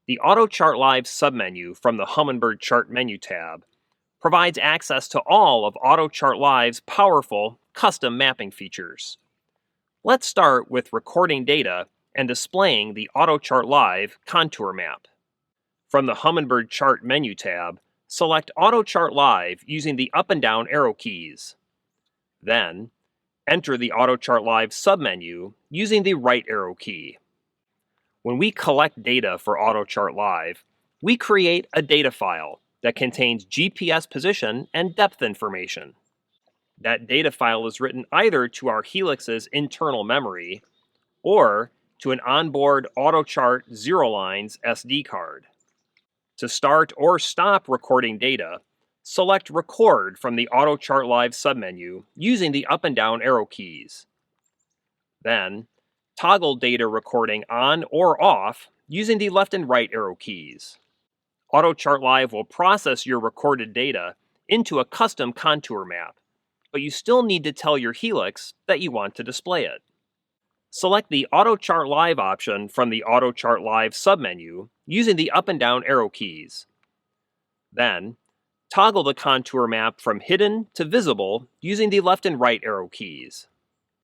The AutoChart Live submenu from the Humminbird Chart menu tab provides access to all of AutoChart Live's powerful custom mapping features. Let's start with recording data and displaying the AutoChart Live contour map. From the Humminbird Chart menu tab, select AutoChart Live using the up and down arrow keys. Then, enter the AutoChart Live submenu using the right arrow key. When we collect data for AutoChart Live, we create a data file that contains GPS position and depth information. That data file is written either to our HELIX's internal memory or to an onboard AutoChart ZeroLine's SD card. To start or stop recording data, select Record from the AutoChart Live submenu using the up and down arrow keys. Then, toggle data recording on or off using the left and right arrow keys. AutoChart Live will process your recorded data into a custom contour map, but you still need to tell your HELIX that you want to display it. Select the AutoChart Live option from the AutoChart Live submenu using the up and down arrow keys. Then, toggle the contour map from hidden to visible using the left and right arrow keys.